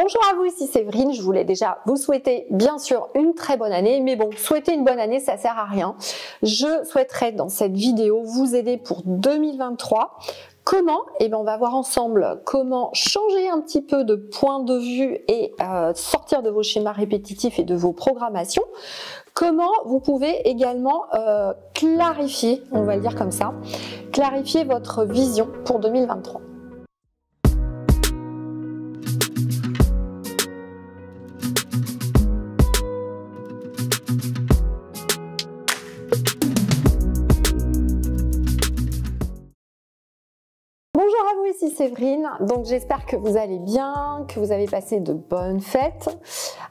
Bonjour à vous, ici Séverine. Je voulais déjà vous souhaiter bien sûr une très bonne année, mais bon, souhaiter une bonne année, ça sert à rien. Je souhaiterais dans cette vidéo vous aider pour 2023. Comment? Eh bien, on va voir ensemble comment changer un petit peu de point de vue et sortir de vos schémas répétitifs et de vos programmations. Comment vous pouvez également clarifier, on va le dire comme ça, clarifier votre vision pour 2023. Bonjour à vous, ici Séverine. Donc j'espère que vous allez bien, que vous avez passé de bonnes fêtes.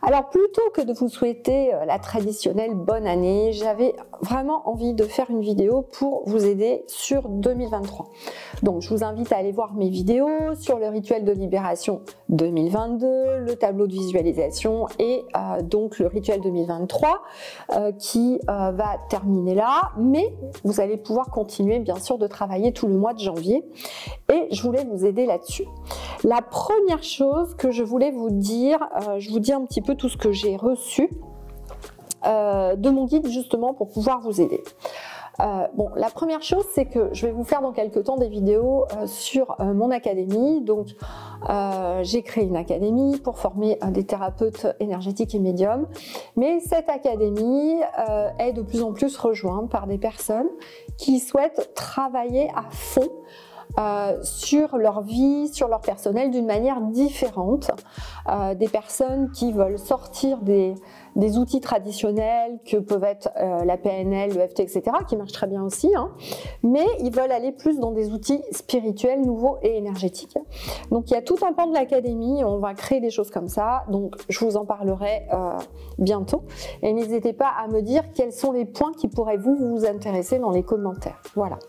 Alors plutôt que de vous souhaiter la traditionnelle bonne année, j'avais vraiment envie de faire une vidéo pour vous aider sur 2023. Donc je vous invite à aller voir mes vidéos sur le rituel de libération 2022, le tableau de visualisation et donc le rituel 2023 qui va terminer là. Mais vous allez pouvoir continuer bien sûr de travailler tout le mois de janvier. Et je voulais vous aider là-dessus. La première chose que je voulais vous dire, je vous dis un petit peu tout ce que j'ai reçu de mon guide justement pour pouvoir vous aider. Bon, la première chose, c'est que je vais vous faire dans quelques temps des vidéos sur mon académie. Donc, j'ai créé une académie pour former des thérapeutes énergétiques et médiums. Mais cette académie est de plus en plus rejointe par des personnes qui souhaitent travailler à fond sur leur vie, sur leur personnel d'une manière différente. Des personnes qui veulent sortir des outils traditionnels que peuvent être la PNL, le FT, etc., qui marchent très bien aussi, hein, mais ils veulent aller plus dans des outils spirituels, nouveaux et énergétiques. Donc il y a tout un pan de l'académie, on va créer des choses comme ça, donc je vous en parlerai bientôt. Et n'hésitez pas à me dire quels sont les points qui pourraient vous intéresser dans les commentaires. Voilà.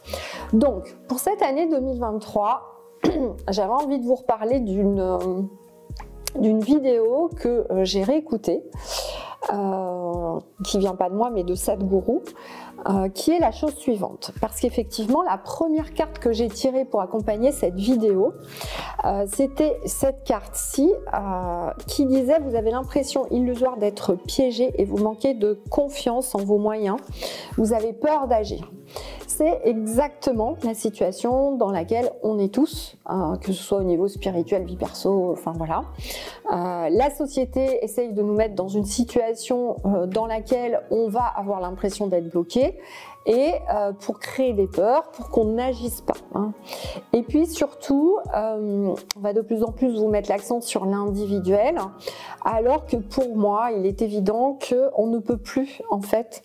Donc pour cette année 2023, j'avais envie de vous reparler d'une vidéo que j'ai réécoutée, qui vient pas de moi mais de Sadhguru, qui est la chose suivante. Parce qu'effectivement, la première carte que j'ai tirée pour accompagner cette vidéo, c'était cette carte-ci qui disait: vous avez l'impression illusoire d'être piégé et vous manquez de confiance en vos moyens, vous avez peur d'agir. C'est exactement la situation dans laquelle on est tous, que ce soit au niveau spirituel, vie perso, enfin voilà. La société essaye de nous mettre dans une situation dans laquelle on va avoir l'impression d'être bloqué et pour créer des peurs, pour qu'on n'agisse pas. Hein. Et puis surtout, on va de plus en plus vous mettre l'accent sur l'individuel, alors que pour moi, il est évident qu'on ne peut plus en fait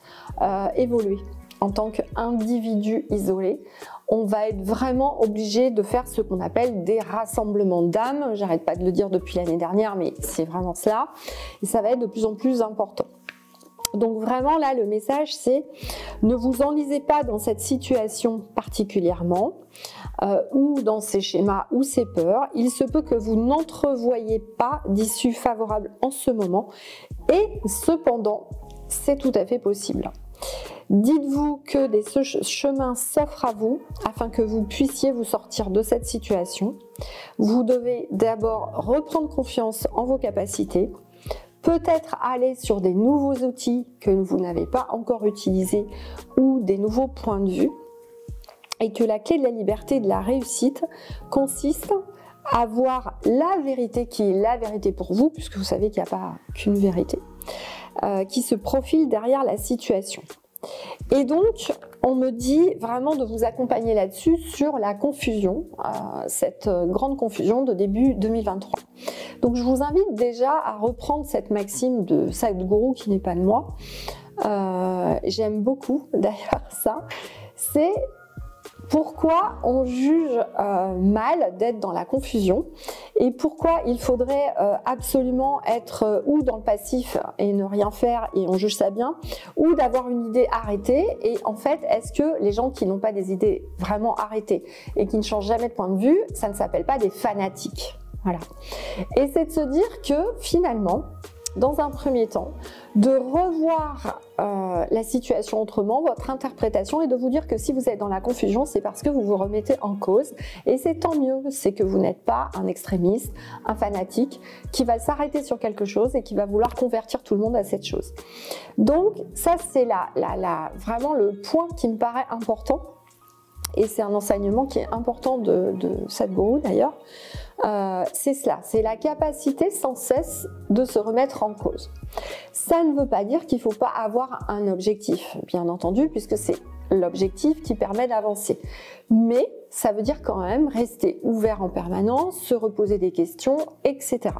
évoluer. En tant qu'individu isolé, on va être vraiment obligé de faire ce qu'on appelle des rassemblements d'âmes. J'arrête pas de le dire depuis l'année dernière, mais c'est vraiment cela. Et ça va être de plus en plus important. Donc vraiment là, le message c'est: ne vous enlisez pas dans cette situation particulièrement, ou dans ces schémas ou ces peurs. Il se peut que vous n'entrevoyez pas d'issue favorable en ce moment, et cependant, c'est tout à fait possible. Dites-vous que des chemins s'offrent à vous afin que vous puissiez vous sortir de cette situation. Vous devez d'abord reprendre confiance en vos capacités, peut-être aller sur des nouveaux outils que vous n'avez pas encore utilisés ou des nouveaux points de vue, et que la clé de la liberté et de la réussite consiste à voir la vérité qui est la vérité pour vous, puisque vous savez qu'il n'y a pas qu'une vérité, qui se profile derrière la situation. Et donc, on me dit vraiment de vous accompagner là-dessus sur la confusion, cette grande confusion de début 2023. Donc, je vous invite déjà à reprendre cette maxime de Sadhguru qui n'est pas de moi. J'aime beaucoup d'ailleurs ça. C'est: pourquoi on juge mal d'être dans la confusion et pourquoi il faudrait absolument être ou dans le passif et ne rien faire et on juge ça bien, ou d'avoir une idée arrêtée. Et en fait, est-ce que les gens qui n'ont pas des idées vraiment arrêtées et qui ne changent jamais de point de vue, ça ne s'appelle pas des fanatiques? Voilà. Et c'est de se dire que finalement, dans un premier temps, de revoir la situation autrement, votre interprétation, et de vous dire que si vous êtes dans la confusion, c'est parce que vous vous remettez en cause, et c'est tant mieux, c'est que vous n'êtes pas un extrémiste, un fanatique, qui va s'arrêter sur quelque chose et qui va vouloir convertir tout le monde à cette chose. Donc ça c'est vraiment le point qui me paraît important, et c'est un enseignement qui est important de Sadhguru d'ailleurs, c'est cela, c'est la capacité sans cesse de se remettre en cause. Ça ne veut pas dire qu'il ne faut pas avoir un objectif, bien entendu, puisque c'est l'objectif qui permet d'avancer. Mais ça veut dire quand même rester ouvert en permanence, se reposer des questions, etc.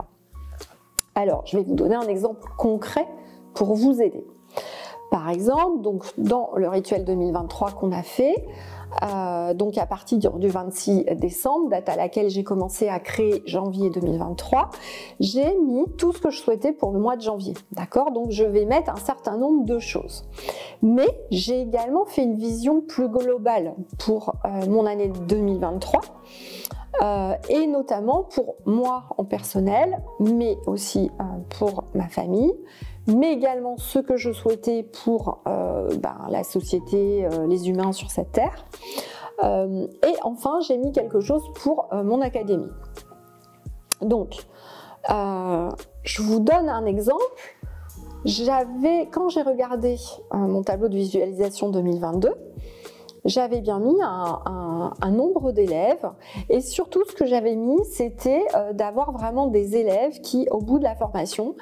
Alors, je vais vous donner un exemple concret pour vous aider. Par exemple, donc, dans le rituel 2023 qu'on a fait, donc à partir du 26 décembre, date à laquelle j'ai commencé à créer janvier 2023, j'ai mis tout ce que je souhaitais pour le mois de janvier. D'accord? Donc je vais mettre un certain nombre de choses. Mais j'ai également fait une vision plus globale pour mon année 2023. Et notamment pour moi en personnel, mais aussi pour ma famille, mais également ce que je souhaitais pour la société, les humains sur cette terre. Et enfin, j'ai mis quelque chose pour mon académie. Donc, je vous donne un exemple. Quand j'ai regardé mon tableau de visualisation 2022, j'avais bien mis un nombre d'élèves, et surtout ce que j'avais mis, c'était d'avoir vraiment des élèves qui, au bout de la formation,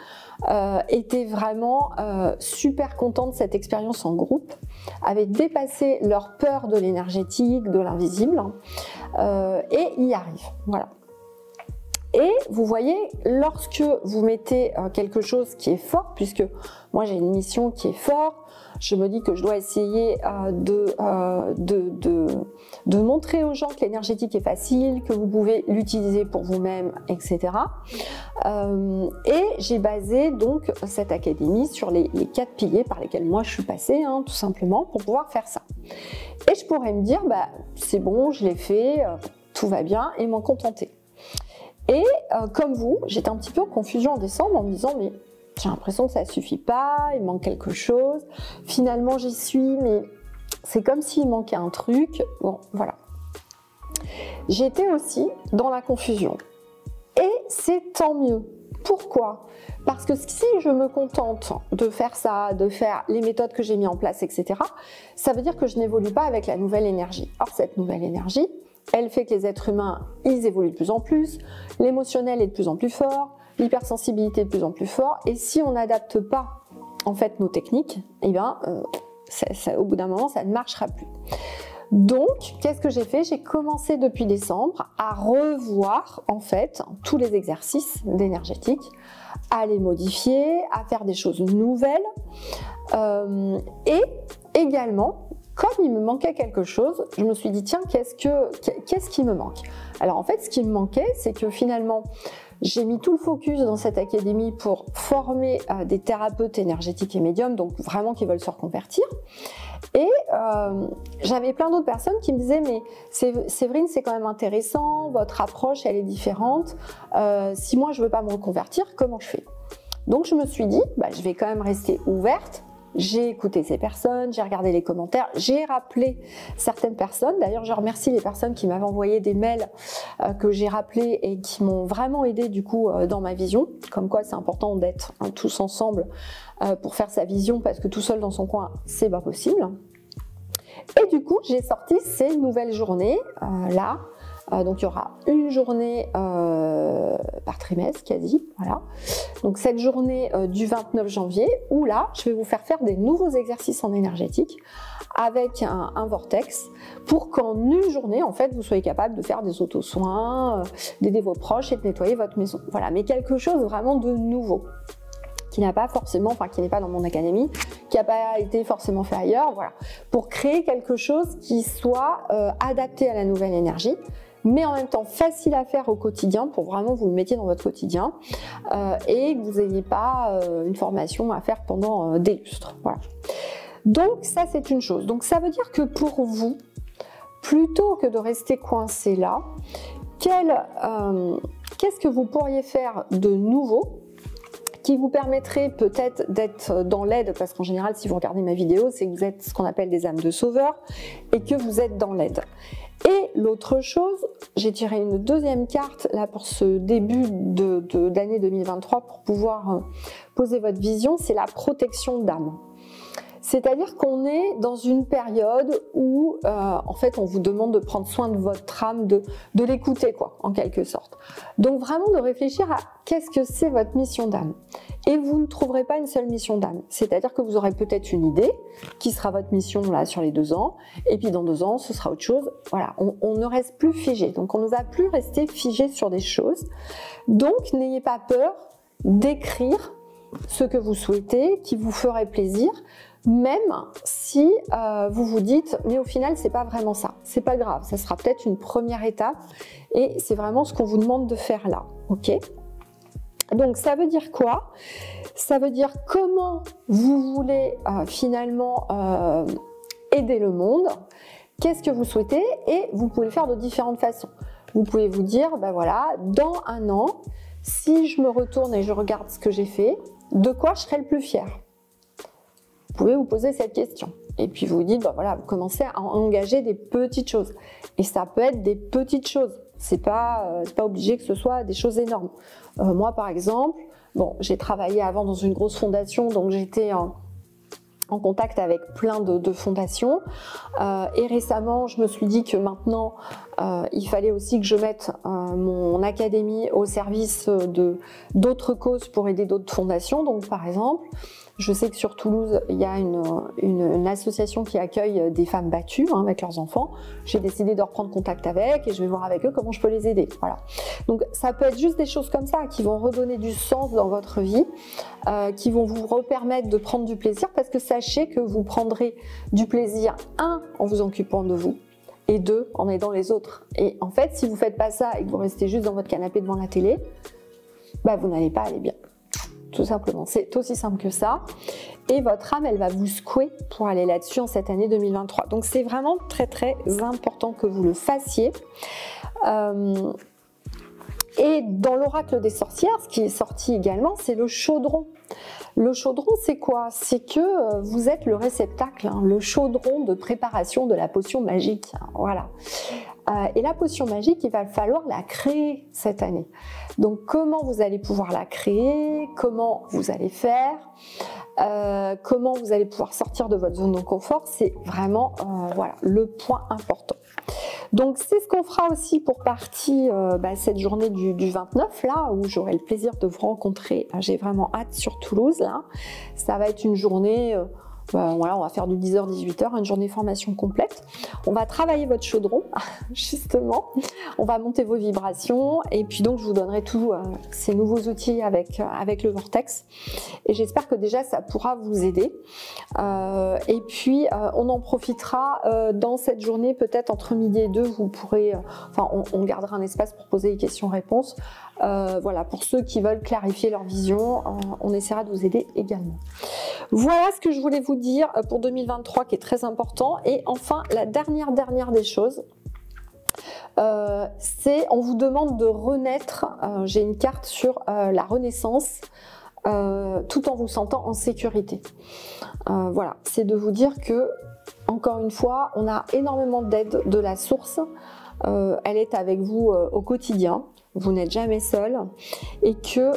étaient vraiment super contents de cette expérience en groupe, avaient dépassé leur peur de l'énergétique, de l'invisible, et y arrivent. Voilà. Et vous voyez, lorsque vous mettez quelque chose qui est fort, puisque moi j'ai une mission qui est forte, je me dis que je dois essayer de montrer aux gens que l'énergétique est facile, que vous pouvez l'utiliser pour vous-même, etc. Et j'ai basé donc cette académie sur les 4 piliers par lesquels moi je suis passée, hein, tout simplement, pour pouvoir faire ça. Et je pourrais me dire, bah, c'est bon, je l'ai fait, tout va bien, et m'en contenter. Et comme vous, j'étais un petit peu en confusion en décembre en me disant, mais j'ai l'impression que ça ne suffit pas, il manque quelque chose. Finalement, j'y suis, mais c'est comme s'il manquait un truc. Bon, voilà. J'étais aussi dans la confusion. Et c'est tant mieux. Pourquoi? Parce que si je me contente de faire ça, de faire les méthodes que j'ai mises en place, etc., ça veut dire que je n'évolue pas avec la nouvelle énergie. Or, cette nouvelle énergie, elle fait que les êtres humains, ils évoluent de plus en plus, l'émotionnel est de plus en plus fort, l'hypersensibilité est de plus en plus fort, et si on n'adapte pas en fait nos techniques, eh bien, au bout d'un moment, ça ne marchera plus. Donc, qu'est-ce que j'ai fait? J'ai commencé depuis décembre à revoir en fait tous les exercices d'énergétique, à les modifier, à faire des choses nouvelles, et également, comme il me manquait quelque chose, je me suis dit, tiens, qu'est-ce qui me manque? Alors en fait, ce qui me manquait, c'est que finalement, j'ai mis tout le focus dans cette académie pour former des thérapeutes énergétiques et médiums, donc vraiment qui veulent se reconvertir. Et j'avais plein d'autres personnes qui me disaient, mais Séverine, c'est quand même intéressant, votre approche, elle est différente. Si moi, je ne veux pas me reconvertir, comment je fais? Donc je me suis dit, bah, je vais quand même rester ouverte. J'ai écouté ces personnes, j'ai regardé les commentaires, j'ai rappelé certaines personnes. D'ailleurs, je remercie les personnes qui m'avaient envoyé des mails que j'ai rappelés et qui m'ont vraiment aidé du coup dans ma vision. Comme quoi, c'est important d'être tous ensemble pour faire sa vision, parce que tout seul dans son coin, c'est pas possible. Et du coup, j'ai sorti ces nouvelles journées là. Donc il y aura une journée par trimestre quasi, voilà. Donc cette journée du 29 janvier où là je vais vous faire des nouveaux exercices en énergétique avec un vortex pour qu'en une journée en fait vous soyez capable de faire des auto-soins, d'aider vos proches et de nettoyer votre maison. Voilà, mais quelque chose vraiment de nouveau qui n'a pas forcément, enfin qui n'est pas dans mon académie, qui n'a pas été forcément fait ailleurs, voilà, pour créer quelque chose qui soit adapté à la nouvelle énergie, mais en même temps facile à faire au quotidien, pour vraiment vous le mettiez dans votre quotidien, et que vous n'ayez pas une formation à faire pendant des lustres. Voilà. Donc ça c'est une chose. Donc ça veut dire que pour vous, plutôt que de rester coincé là, qu'est-ce que vous pourriez faire de nouveau qui vous permettrait peut-être d'être dans l'aide, parce qu'en général, si vous regardez ma vidéo, c'est que vous êtes ce qu'on appelle des âmes de sauveurs et que vous êtes dans l'aide. Et l'autre chose, j'ai tiré une deuxième carte là pour ce début d'année 2023 pour pouvoir poser votre vision, c'est la protection d'âme. C'est-à-dire qu'on est dans une période où, en fait, on vous demande de prendre soin de votre âme, de l'écouter, quoi, en quelque sorte. Donc, vraiment de réfléchir à qu'est-ce que c'est votre mission d'âme. Et vous ne trouverez pas une seule mission d'âme. C'est-à-dire que vous aurez peut-être une idée qui sera votre mission là sur les 2 ans, et puis dans 2 ans, ce sera autre chose. Voilà, on ne reste plus figé. Donc, on ne va plus rester figé sur des choses. Donc, n'ayez pas peur d'écrire ce que vous souhaitez, qui vous ferait plaisir, même si vous vous dites mais au final c'est pas vraiment ça, c'est pas grave, ça sera peut-être une première étape et c'est vraiment ce qu'on vous demande de faire là, ok? Donc ça veut dire quoi? Ça veut dire comment vous voulez finalement aider le monde, qu'est-ce que vous souhaitez, et vous pouvez le faire de différentes façons. Vous pouvez vous dire, ben voilà, dans 1 an, si je me retourne et je regarde ce que j'ai fait, de quoi je serai le plus fier? Vous pouvez vous poser cette question. Et puis vous vous dites, ben voilà, vous commencez à engager des petites choses. Et ça peut être des petites choses. C'est pas obligé que ce soit des choses énormes. Moi, par exemple, bon, j'ai travaillé avant dans une grosse fondation, donc j'étais en contact avec plein de fondations. Et récemment, je me suis dit que maintenant, il fallait aussi que je mette mon académie au service d'autres causes pour aider d'autres fondations. Donc, par exemple, je sais que sur Toulouse, il y a une association qui accueille des femmes battues avec leurs enfants. J'ai décidé de reprendre contact avec et je vais voir avec eux comment je peux les aider. Voilà. Donc ça peut être juste des choses comme ça qui vont redonner du sens dans votre vie, qui vont vous permettre de prendre du plaisir, parce que sachez que vous prendrez du plaisir, 1, en vous occupant de vous, et 2, en aidant les autres. Et en fait, si vous ne faites pas ça et que vous restez juste dans votre canapé devant la télé, bah, vous n'allez pas aller bien. Tout simplement, c'est aussi simple que ça. Et votre âme, elle va vous secouer pour aller là-dessus en cette année 2023. Donc c'est vraiment très très important que vous le fassiez. Et dans l'oracle des sorcières, ce qui est sorti également, c'est le chaudron. Le chaudron, c'est quoi? C'est que vous êtes le réceptacle, le chaudron de préparation de la potion magique. Voilà. Et la potion magique, il va falloir la créer cette année. Donc, comment vous allez pouvoir la créer? Comment vous allez faire? Comment vous allez pouvoir sortir de votre zone de confort? C'est vraiment voilà, le point important. Donc, c'est ce qu'on fera aussi pour partie cette journée du 29, là, où j'aurai le plaisir de vous rencontrer. J'ai vraiment hâte sur Toulouse, là. Ça va être une journée... voilà, on va faire du 10h-18h, une journée formation complète. On va travailler votre chaudron, justement. On va monter vos vibrations. Et puis donc, je vous donnerai tous ces nouveaux outils avec le Vortex. Et j'espère que déjà, ça pourra vous aider. Et puis, on en profitera dans cette journée, peut-être entre midi et 2, vous pourrez... on gardera un espace pour poser des questions-réponses. Voilà, pour ceux qui veulent clarifier leur vision, on essaiera de vous aider également. Voilà ce que je voulais vous dire pour 2023 qui est très important. Et enfin, la dernière des choses, c'est on vous demande de renaître. J'ai une carte sur la renaissance, tout en vous sentant en sécurité. Voilà, c'est de vous dire que, encore une fois, on a énormément d'aide de la source. Elle est avec vous au quotidien. Vous n'êtes jamais seul et que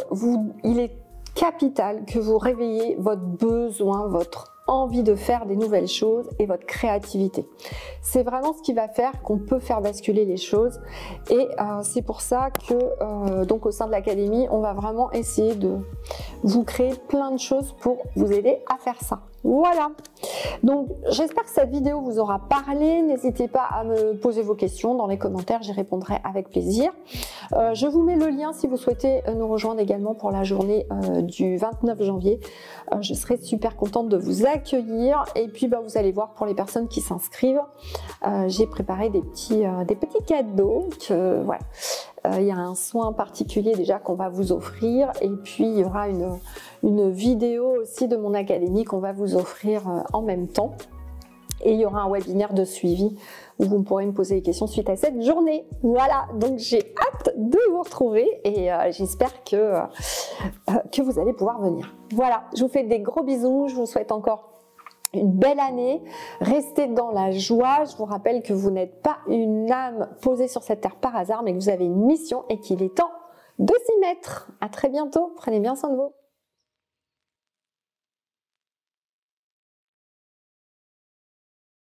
il est capital que vous réveillez votre besoin, votre envie de faire des nouvelles choses et votre créativité. C'est vraiment ce qui va faire qu'on peut faire basculer les choses et c'est pour ça que donc au sein de l'académie, on va vraiment essayer de vous créer plein de choses pour vous aider à faire ça. Voilà, donc j'espère que cette vidéo vous aura parlé. N'hésitez pas à me poser vos questions dans les commentaires, j'y répondrai avec plaisir. Je vous mets le lien si vous souhaitez nous rejoindre également pour la journée du 29 janvier. Je serai super contente de vous accueillir et puis vous allez voir, pour les personnes qui s'inscrivent, j'ai préparé des petits cadeaux que voilà. Il y a un soin particulier déjà qu'on va vous offrir et puis il y aura une vidéo aussi de mon académie qu'on va vous offrir en même temps. Et il y aura un webinaire de suivi où vous pourrez me poser des questions suite à cette journée. Voilà, donc j'ai hâte de vous retrouver et j'espère que vous allez pouvoir venir. Voilà, je vous fais des gros bisous, je vous souhaite encore une belle année. Restez dans la joie. Je vous rappelle que vous n'êtes pas une âme posée sur cette terre par hasard, mais que vous avez une mission et qu'il est temps de s'y mettre. À très bientôt, prenez bien soin de vous.